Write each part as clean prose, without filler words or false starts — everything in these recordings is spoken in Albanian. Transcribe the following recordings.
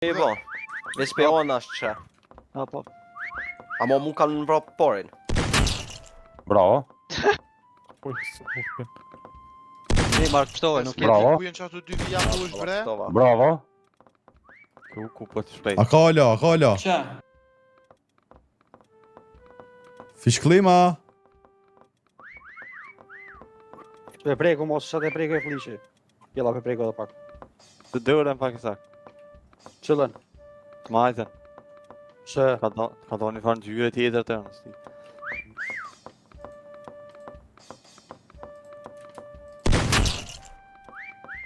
E po, me spion është që. Po. A mo mu kanë vrap porin. Bravo. Ne marrë pështove, nuk Bravo. Ku jenë që ato dy vija ku është bre? Bravo. Ku po të shpejt. A kala. Qa? Fishklima. E preku mos, sa të preku e flishi. Jella pe preku edhe pak. Të dërën pak i sak. Qëllën? Të majtën. Se... Ka do një farë në gjyre tjetër të në.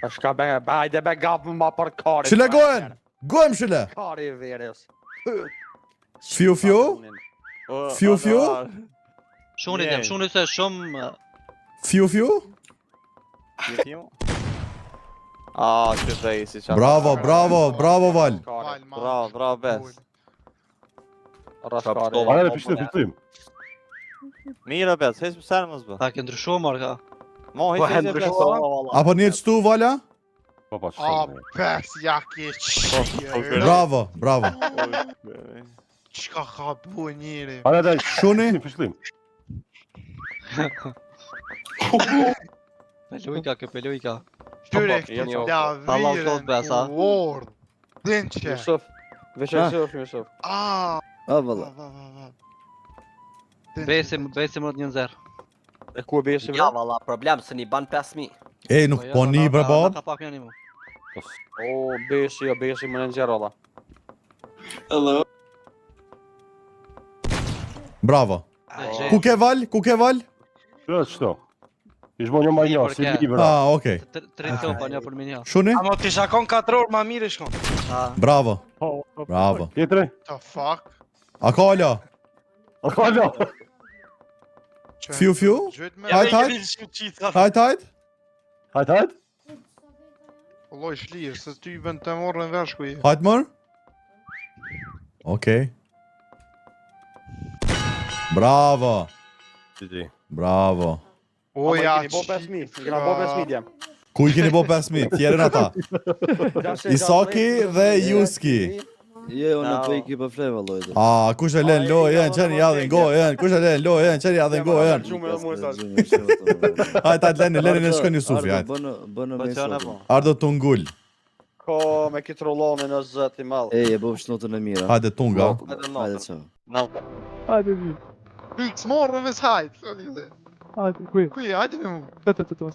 A shka hajde be gapë më ma për kari. Shile gojen. Gojem shile. Kari i verës. Fiu. Fiu. Shunit jem, shunit se shumë... Fiu. Që prej si qatë. Bravo Val. Bravo, bes. Raskari. Ajde, pishtim. Mira, bes, hejtë më sërë mësë bë. Ta ke ndryshu marka. Mo, Po hejtë ndryshu. bes. Apo një qëtu Vala? Po, A, shumë. pes, ja ke qërë. Bravo. Qka ka bu njëri? Ajde, Shuni. pishtim. Pelujka. Qyre, jo. da Allah virën kot besa. ku ordë. Din që. Jusuf. Jusuf. A, valla. Besim më të 1-0. E ku e besim? Ja, valla, problem se një ban 5.000. E, nuk po një bre bab. Ka pak një mu. O, besi më 1-0 alla. Hello. Bravo. Ku ke Val? Qështo? Ish bo një majnja, si libra. Ah, okej. 3 topa një për minja. Shuni. Amo ti shakon 4 orë ma mirë shkon. Bravo. Tjetëre? the fuck? A kala. Fiu. Gjyt me... Hajt. Hajt. Allah i shlirë, se ty bën të morën vesh ku i. Hajt mër. Okej. Bravo. O, ja Bo 5.000 jam. Ku i keni bo 5.000? Tjerën ata. Isaki dhe Juski. Jo, unë po i ki për flej valloj. A, kush e len lojën, qeni jadhin gojën. Kush e len lojën, qeni jadhin gojën. Hajt, leni në shkën Jusufi, hajt. Bënë me sotë. Ardo Tungull. Ko me ki trollonin në zëti malë. E bëv shnotën e mira. Hajde Tunga. Hajde qao. Hajde vi. Pyks morën ves hajt. Hajde, kuj. Kuj, hajde me mu. Të.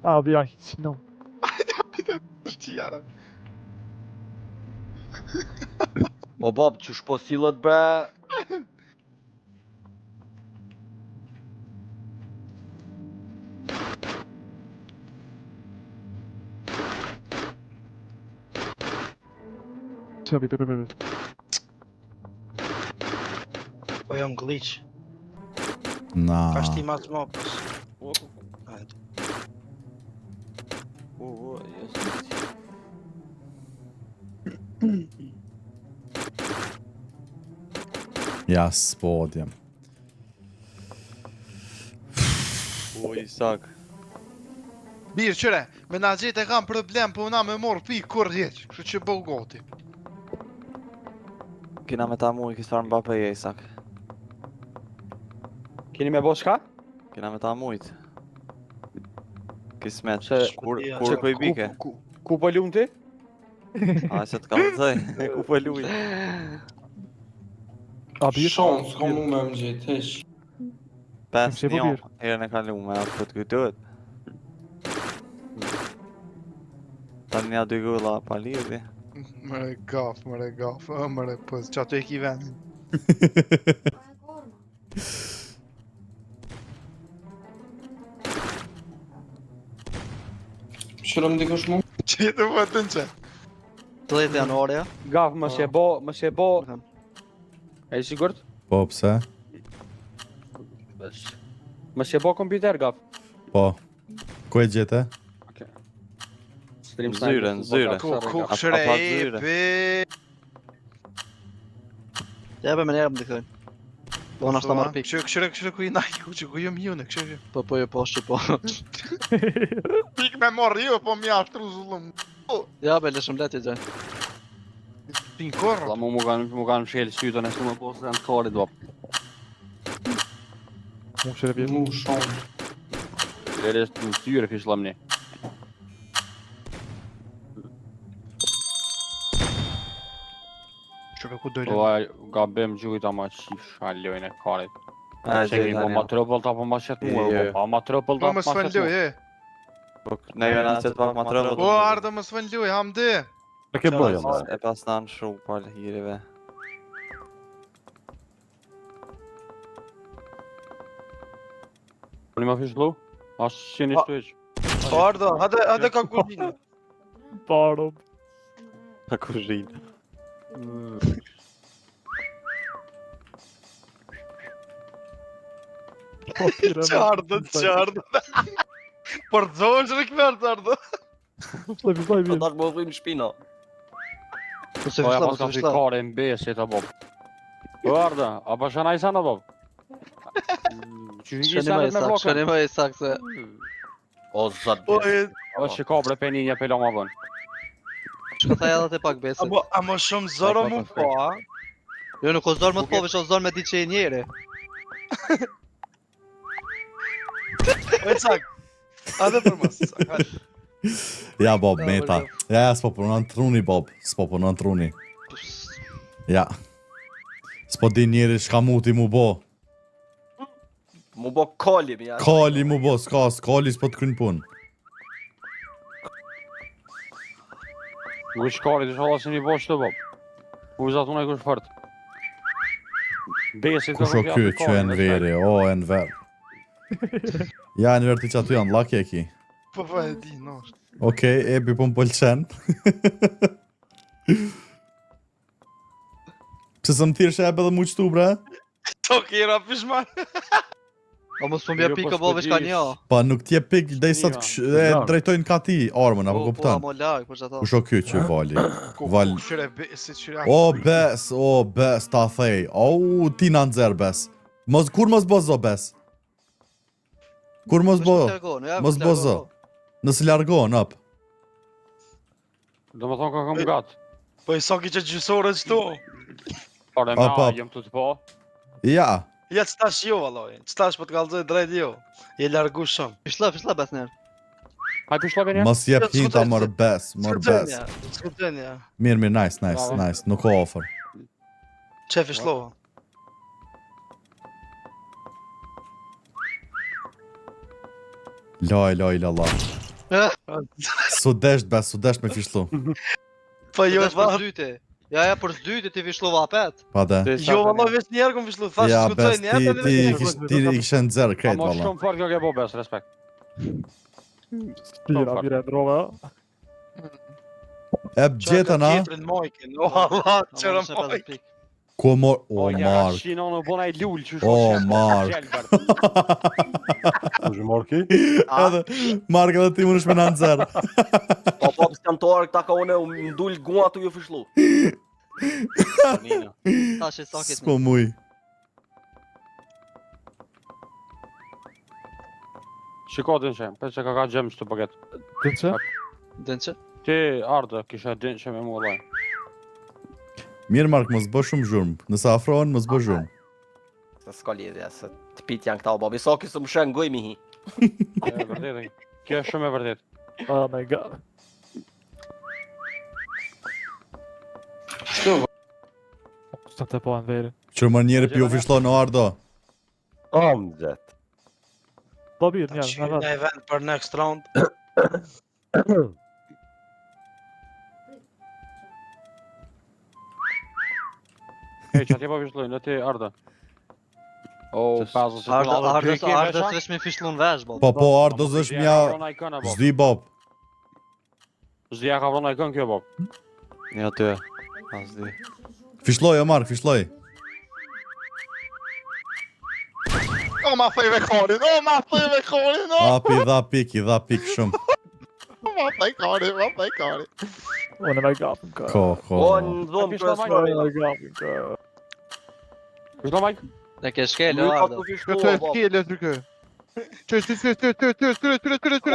Abi, ja, no. Qijara. O bab, që shpo silët bre. Qabi, pe. Po jam glitch. Na. Ka shti mas mopës. Hajde. Ja, spodjem. Isak. Birë, qëre, me na gjithë e kam problem, po na me morë pi kur rjeq, kështu që bëu goti. Kina me ta mu i kisë farë Mbappe e Isak. Keni me bo shka? Kina me ta mujt. Kismet, Se- kur Që- po i bike. Ku po lumë ti? A, se të kam të zëj, ku po luj. Abi, Shon, s'kom mu me më gjithë, hesh. 5 Pse po një, birë? herën e kalu me atë për të kujtët. Ta një 2 gulla pa lidhje. Mëre gaf, mëre pës, që ato e ki venin. Shërëm dikush mu? Që jetë më të në që? 30 januarja. Gaf, mës je bo... E i sigurt? Po, pse? Mës je bo kompjuter, Gaf. Po. Ku e gjete? Stream Zyre, në zyre. Ku A këshre pa e zyre? pe... Ja, me njerë më dikojnë. Po në ashtë ta marrë pikë. Këshre ku i najku, që ku jëm june, këshre. Po jo poshtë, po. Pik me morë jo, po mi ashtru zullum. Ja, be lëshëm leti gjë. Pin korë. La mu kanë mshel sytën e shumë po se janë karit bab. Mu shire pjesë. Mu shumë. Dere në syre fish lamni. Çka ku dojnë? Po gabim gjujt ama qif shalojnë e karit. A, Çekri po ma triple ta po ma shet mua, po ma triple ta Po më s'fën luj, e. Ne jona se të pak ma trëvë. O, ardë më s'fën luj, hamdi. E ke bëjë më. E pas nanë shumë për hireve. Po një ma fish lu? As qeni shtu eq. Arda, hajde ka kuzinë. Paro. Në kuzhinë. Çardë. Por zonë që rikëver çardë. Slaj, Po mirë. tash më vrim shpina. Po se Po ja vishla, pas po ka se fi vishla. kare në besi ta bob. Po arda, a pa shana i sana bob? Që i sana me blokën? Shkëni më i sakë se... O zot. Po, O që ka bre peninja pe loma bën. Shka thaj edhe të pak besit. a më shumë zoro mu po, a? Jo, nuk o zorë më të po, vish o zorë me di që i njeri. E cak. Hajde për mos, cak. hajde. Ja, Bob, meta. Ja, s'po punon truni, Bob. S'po punon truni. Ja. S'po di njeri shka muti mu bo. Mu bo koli mi, ja. Kali mu bo, s'kali s'po t'kryn pun. U shkarit është hallas një bosh të bob. U zatë unë e kush fërt. Besit Kush o ky që e në veri, o e në ver. Ja, në ver ti që aty janë, lak e ki. Po e di, no. Okej, ebi po m'pëlqen. Pse së më thirë shebe dhe mu qëtu, bre? To kira pishman. O mos më bje Jo, po pikë bo veç ka një. Pa nuk t'je pik dhe i sot e drejtojnë ka ti armën, apo Po, kuptan? mo lag, po që ato. Kush o ky që vali? Val. Shure besit, shure O bes, ta thej. O, ti në nëzër, bes. Kur mos bozo, bes? Kur mos bo? Mos bozo. Nësë largon, up. Do më thonë ka kam gatë. Po i soki që gjysore qëtu. Pare Ap, ma, ap. jem të po. Ja. Ja qëtash jo, valoj. Qëtash po t'kallzoj drejt jo. Je largu shumë. Fishla bes njerë. Haj për shlove një? Mos jep hinta, mor bes, mor bes. Skëtënja. Mirë, nice. Nuk o offer. Që fishlova? Loj, lalla. Su desht, bes, su desht me fishlu. Po jo, Jo, për zdyte. Ja, për zdyte ti fishlova apet. Pa de. Jo, valoj veç njerë kom fishlu. Thash Ja, bes, skëtënja. ti i kishe nëzër krejt, Ma valla. shumë farë kjo ke bo bes, respekt. Stira, mire, drova. E gjetën, a? Kjetrin mojkin. O, Allah, qërë mojkin. Ku mor... O, ja, mark. shino në bona i lull që O, Mark. Kush mor ki? Edhe, Mark edhe ti më nësh me në nëzër. Po po s'kan të orë këta ka une u mdull gua tu ju fishlu. Tash e sakit S'po muj. Shiko din që, pe që ka gjem shtu paket. Të që? Den që? Ti ardë, kisha din që me mu laj. Mirë, Mark, mos bë shumë zhurmë. Nëse afrohen, mos bë zhurmë. Se s'ka lidhja, se të pit janë këta o babi. Soki së më shenë goj mi hi. E vërdet, kjo është shumë e vërdet. Oh my god. Së të po anë veri. Qërë njeri pi u fishlo në ardo. Amzet. Po birë, njerë, në Një event për next round. E që ati po vishlojnë, në ti ardë. O, 50 sekundë. Ardë s'vesh me fishlu në vesh, bo. Po, ardo zësh mja... Zdi, Bob. Zdia ka vrona i kën kjo, Bob. Një aty. As di. Fishloj, o Mark, fishloj. O, ma thej me korin, Api, i dha pik shumë. Ma thej korin. Oh, në me gapën, ka. Ko. O, në dhomë Fishlo për Oh, s'mërina. në gapën, ka. Vishlo, Mike? Ne ke shkel, Nuk ka Ardë. tu fishlu Këtë o e babi. t'kele të kë.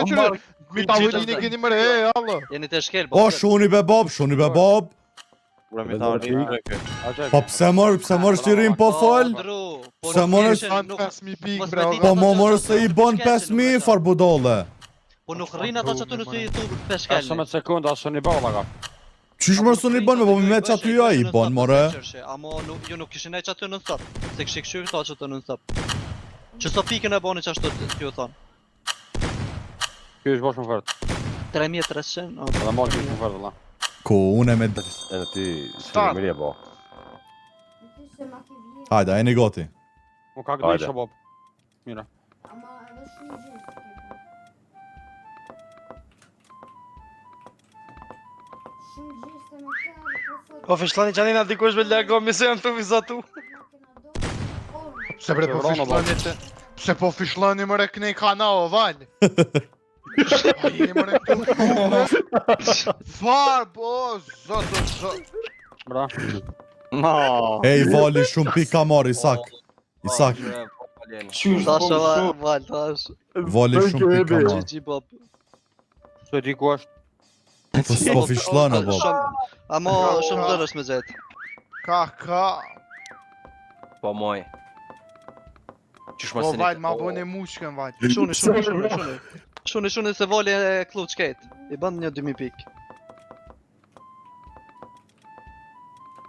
Tyre. Mi tavolinë keni më re, Allah. Jeni të shkel, O, shuni be bob, shuni be bob. Burami tavolinë. Po pse mor shtirin po fol? Pse mor Fan 5000 pikë, bre. Po mo mor se i bon 5000 far budolle. Po nuk rrin ato që tu nëse i thu të 15 shkel. sekunda, asë një balla ka. Qysh mor suni bon me po mi me qaty ja i bon more. Amo ju nuk kishin e qaty në stop. Se kishi këshyr këto që të në stop. Që so pikën e boni që ashtu t'ju thonë. Kjo është bosh më fërët. 3300. Edhe marrë kjo është më fërët, Allah. Ku unë me Edhe ti Start. mirë po. Hajde, ajeni goti. Më ka këtë isha, Bob. Mira. Po fishlani që anina dikush me largo mision të vizatu. Se bre po fishlani të... Se po fishlani më reknej kana o val. A jeni më reknej. Far, po, zot. Bra. No. Ej, vali shumë pika marr Isak. Isak, Qysh, po Tasha më shumë. val, tash. vali shumë pika marr. GG Bob. Se di ku është. Po s'po fishlon o bob. Amo shumë dërës me gjetë. Ka. Po moj. Qysh Po mos val, ma bëne mushkën val. Shuni se voli e kluç ketë. I bën një 2000 pikë.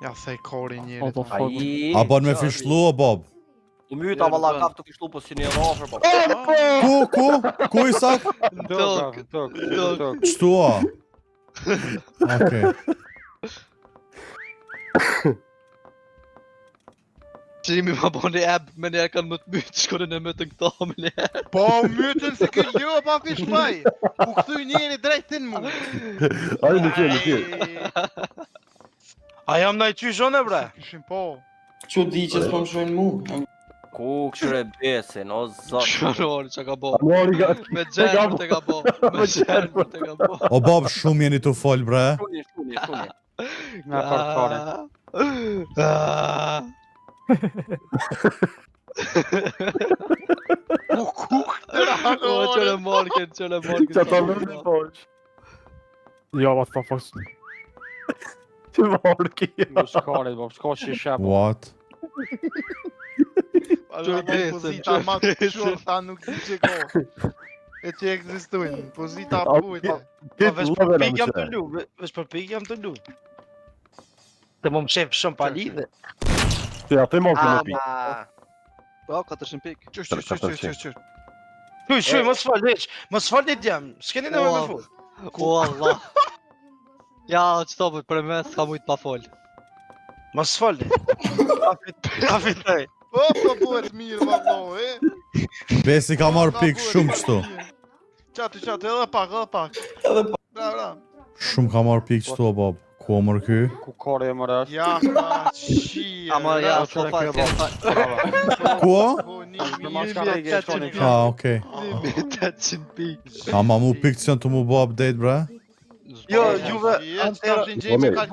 Ja thej kori What njëri. the fuck? Ai. A bon me fishlu o bob? U myta valla kap të kishtu po si një rafër po. Ku Isak? Tok. Qtu a? Okej. Qimi ma boni eb me njerë kanë më të mytë, shkone në mytën këto me njerë. Po mytën se ky jo pa fishlaj. U kthy njëri drejtin mu. Ai në tjetër. A jam naj qyshone bre? Kishin po. Që di që s'po më shojnë mu. Ku këshire besin, o zot. Shërori që ka bo. Mori ga. Me gjerë për të ka bo. Me gjerë për të ka bo. O bob, shumë jeni të fol bre. Shuni. Nga parkare. O, qëre morken. Që ta lënë poç. Ja, what the fuck? Që morki. Në shkarit, Bob. Shka që i shepo. What? Pozita ma të shorta nuk di që ko. E që ekzistojnë. Pozita pujtë. Po veç për pik jam të lu. Veç për pik jam të lu. Të më më shef shumë pa lidhe. Ti atë morki me pi. Po, 400 pikë. Qysh. Shuj, mos fal veç. Mos fal një djem. S'keni në me fol. O, Allah. Ja, qëto për me s'ka mujtë pa fol. Mos fal një. Ka fitoj. Po, bëhet mirë vallo, e? Besi ka marr pik shumë kështu. Qatë, edhe pak. Bra. Shumë ka marr pik kështu o bob. Ku o mër ky? Ku kore e mërë është? Ja, ka qie. Ama ja, s'po fal, Ku o? Po, Në maskara i gjetë toni. Ah, okej. 800 pikë. Ama mu pik që janë të mu bo update bre? Jo, juve.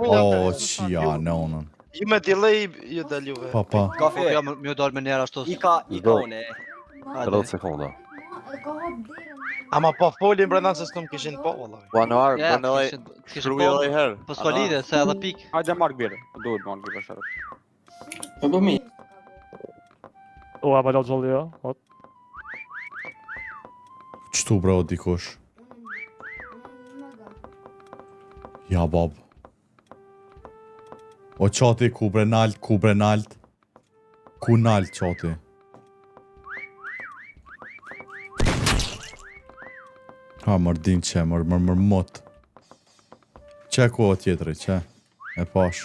O, qia në onën. Ju me delay ju dal juve. Pa. Kafe, ja më dal me njerë ashtu. Ika une. 30 sekonda. Ama po folin brenda se s'kom kishin po valla. Banuar, Ja, banoj. kishin Shruja dhe i herë. Po s'ka lidhe, se edhe pikë. Hajde mark birë. Duhet mark birë shërë. Po po mi. O, a balo gjolli jo? What? Qtu bro dikush? Ja bob. O qati ku bre nalt. Ku nalt qati? Ha mërdin që, mër mot. Që ku o tjetëri, që? E pash.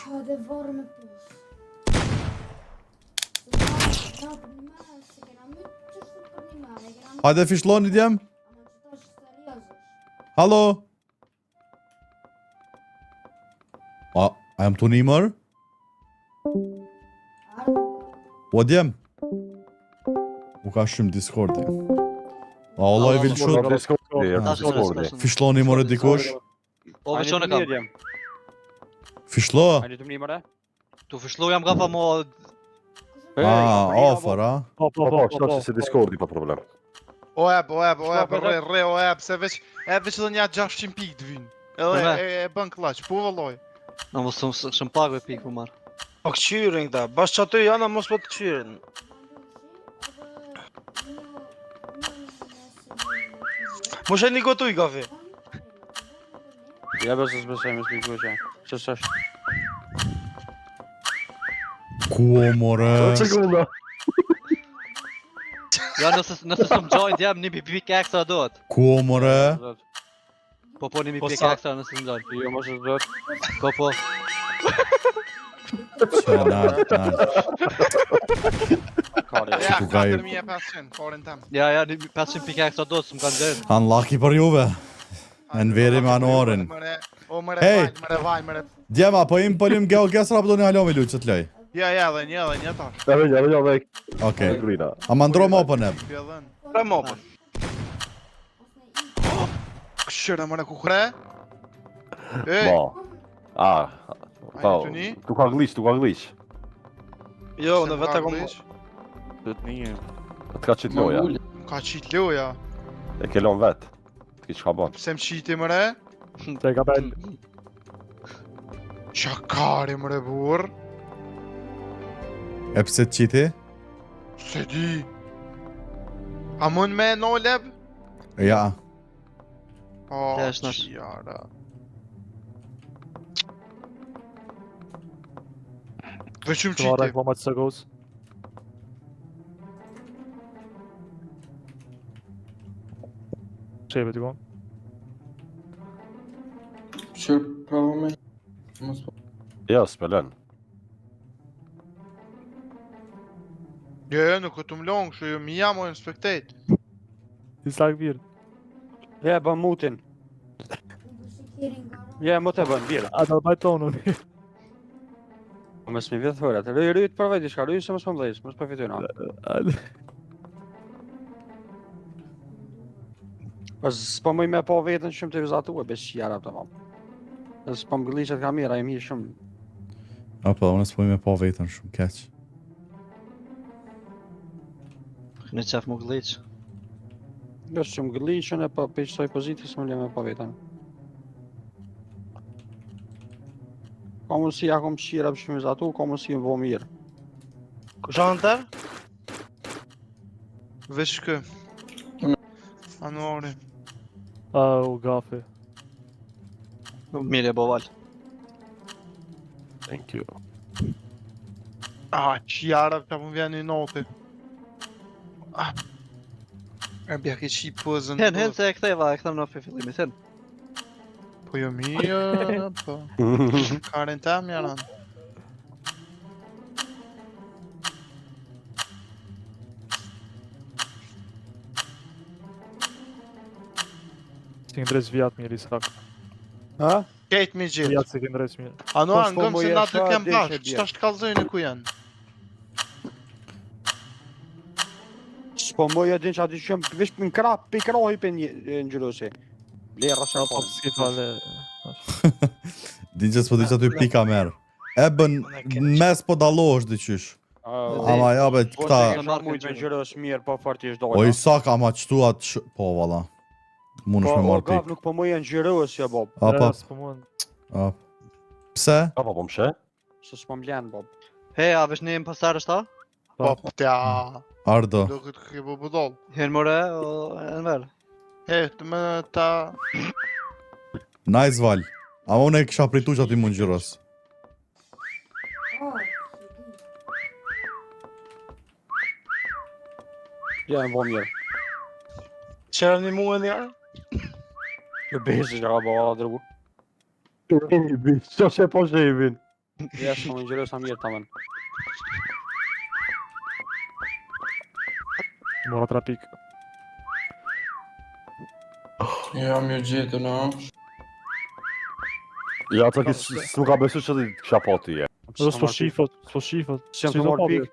Hajde fishloni djem? Halo? A jam të nimër? O djem? U ka shumë Discordi. A Allah i vilqut? Fishloni more dikush? O, veçone kam. Fishlo? Hajde të më një mëre? Tu fishlu jam gafa mo... Ofër, a? Po, Se Discordi pa problem. O eb, rre, o eb, se veç edhe një 600 pikë të vinë. Edhe e bën klaq, po vëlloj. Në mos shumë pagë pikë më marë. Po këqyrin këta, bashkë që aty janë, mos po të këqyrin. Mu shë një gotuj, gafi. Ja besë së besoj me s'piku që. Që s'është. Ku o more? Sekunda. Ja, nëse s'më gjojnë t'jam një pikë ekstra dohet. Ku o more? Po një Po pikë sa? ekstra nëse s'më gjojnë. Jo, mos është dot. Po. Që nalt. Kari. Ja, Ku ka i- 4500, forin tem. Ja, 500 pikë ekstra dohet, s'më kanë gjojnë. Unlucky për juve. E në veri me anorin. O mëre Hey! vaj, mëre. Djema, po im pëllim GeoGuessr apo do një halomi luq që t'loj? Ja, dhe një tash. Edhe një, Okej. Grina. A ma ndro më për neb? Pjellën. Pra mopën. Këshëre mëre ku kre? Ej, Bo. Ah. ajë të një? Tu ka glitch. Jo, në vetë kom... Do të një. Të ka qitë loja. Ka qit loja. E ke lon vet. Ti çka bën? Pse më qiti mëre? Te ka bel. Qakari mëre burr. E pse t'qiti? Se di. A mund me no leb? Ja. O, Ja, është nash. qjara. Veqim Të marrë qiti. po ma të sëgos. Qeve t'i kon. Shur, prova me. Mos po. Jo, s'pelen. Jo, nuk këtë më longë, shu jo mi jam o inspektet. Ti sak virë. Ja, bën mutin. Ja, mot e bën, birë. A të bajt tonën. Mos më vjet fora. Të ryt provoj diçka, ryj se mos më vlejsh, mos përfitoj na. Pas s'po më me po vetën shumë të vizatu e besh qjara të mam. S'po më gëllishet kamera, e mi shumë. Apo, unë s'po me po vetën shumë keq. Në qef më gëlliq. Besh shumë gëllishën e po peqsoj pozitiv s'më le me po vetën. Ka mundësi ja kom qira për shumë vizatu, ka mundësi më bo mirë. Ku shanë të? Veç kë. Anuari. Au, gafi. Mirë e bo valë. Thank you. Qjara ka më vjen një noti. E bja ke qi pozën. Hen se e ktheva, e kthem në fillimit, hen. Po jo mirë, po. Karen tem jaran. Si këndres vjat mirë, Isak. Ha? Kejt mi gjithë. Vjat si këndres mirë. Anuar, Po, s'po ngëm mo se jesh na dy fa, kem deshe bashkë. bjerë. Qëta shkallzojnë ku janë? S'po më e din që aty që vish në krap, pikrohi për një ngjyrosi. Lera se Po, s'ki fale. Din që s'po di që aty pika merë. E bën mes po dallosh diqysh. Ama ja be Po këta... se kanë mujt me ngjyros mirë, po fartisht dojnë. O Isak, ama qëtu atë po valla. Munësh me Po, marrë gaf pik. nuk po më e ngjyros, ja bob. Apa, S'po mund. pse? Apo po mshe? Se s'po m'len, bob. He, a vesh një më pasarë është ta? Po, tja. Ardo. Do këtë ke bu budol. Hen more, o e në verë. He, të më ta... Nice val. Ama unë e kisha pritu që aty mund gjyros. Ja, më bo mirë. Qërë një muë njerë? Në besi që ka bo ala drgu. Qa që po shevin? Ja, s'po më ngjyros a mirë tamen. Mora 3 pik. Ja, mirë gjetë në Ja, të ki s'mu ka besu që ti kisha po ti e. Edhe s'po shifët, s'po shifët. S'jam të marrë pik.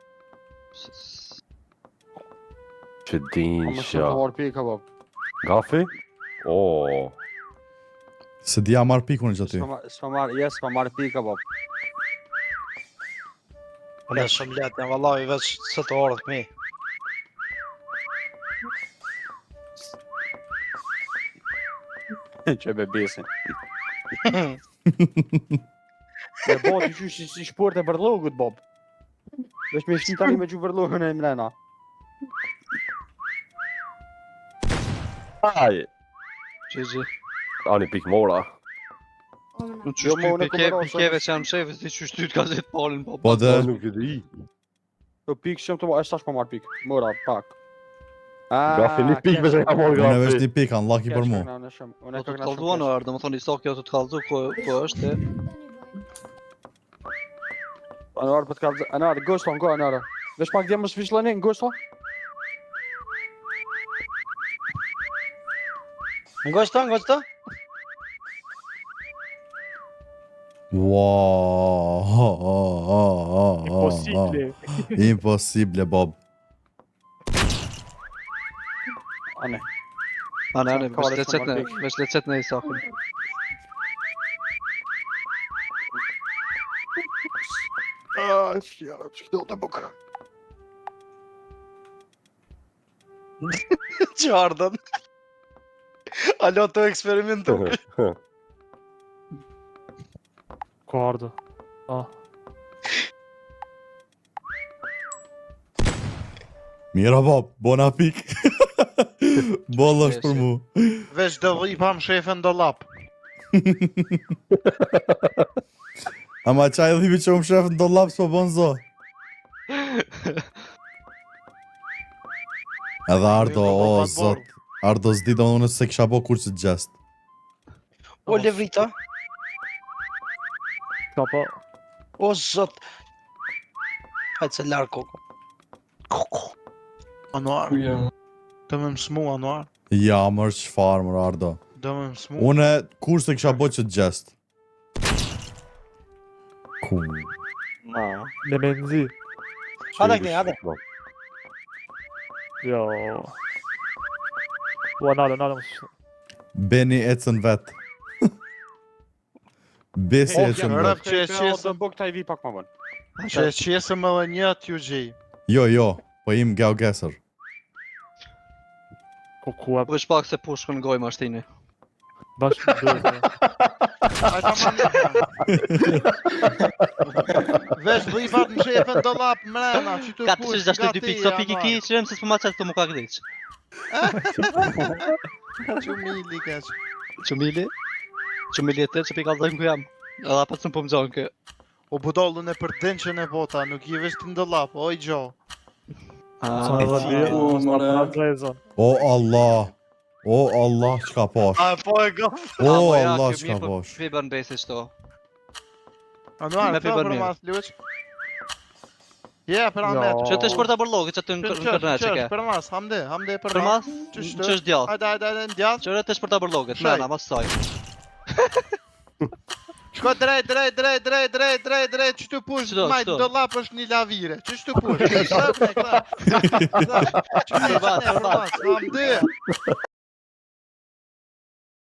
Që din Po më shumë që... të marrë pik, bob. Gafi? O. Se dia marrë pikun që aty. S'po marrë pik, bob. Unë shumë letë, në vallaj veç së të orët mi. Që be besin. E bo, ti që si shport e vërlogut, Bob. Vesh me shni tani me që vërlogun e mrena. Aj, GG. ani pik mora. Nuk që pikeve që janë shefës, ti që shtyt ka zetë palin, po. Po dhe, Nuk e di. Po pik shumë të e stash po marr pik. Mora, pak. Gafi një pik me që ka mor unë e vesh gafi. një pik, unlucky për mu. Po të të kalduan o ardë, më thoni sa kjo të të kaldu, ku është, Anuar për të kallë... Anuar, gështo, ngo, Anuar. Vesh pak djemë më shvishlani, gështo? Ngosta? Wow. Impossible. Impossible, Bob. Ane. Ane, Ka vesh lecet në i sakin. Shjara, që këdo të bukë. Që ardhën? Alo të eksperimentu. Ku ardhë? Mira, Bob, bona pik. Bolla është për mu. Veç do i pam shefën do lap. Ama qaj dhibi që më shefën do laps po bon zo. Edhe Ardo, o zot. Ardo s'di do unë se kisha bo kur që gjest. O levrita. Ka po. O zot. Hajtë se larë koko. Koko. Anuar, Ku jam? do me mësmu Anuar. Ja, mërë qfarë, mërë Ardo. Do me mësmu. Une kur se kisha bo që gjest. Ku. Na. Me menzi. Hada këni, hada. Jo. Ua, nalë, më shë. Beni ecën vet. Besi ecën vet. rëp që e qesëm. Do bëk ta i vi pak më vonë. Që e qesëm edhe një t'ju gjej. Jo, po im geogesër. Ku e Vesh pak se pushkën në gojë mashtini. bashkë të dojë. Hajta ma një. Veç dhe i pat në shefën do lap mrena. Që të 462 pikë, sa pikë i ki, që se s'po ma qëtë të mu ka këdiq. Që mili keq. Qëmili e të që pikë aldojmë ku jam. Edhe apët së më po më gjonë kë. O budollën e për denqën e bota, nuk i veç të ndëllap, oj gjo. Sa në dhe bje, O, s'ka more. për atë lezon. O Allah. O Allah, çka pash. A po e gaf. O Allah, çka pash. Fiber në besi shto. Anuar, Me të fiber për mirë. mas luq. Je, për amet. Që të shpërta bërlogë që të në kërnet që ke. Për mas, hamde për Për mas. mas, Qështu? që është djath. Hajde, në djath. Që të shpërta bërlogë, të Shaj. mena, mas saj. Shko drejt, që të push, Qdo, majtë qdo. do lap është një lavire, që të push, shëpne, këta, që të Për mas, hamde.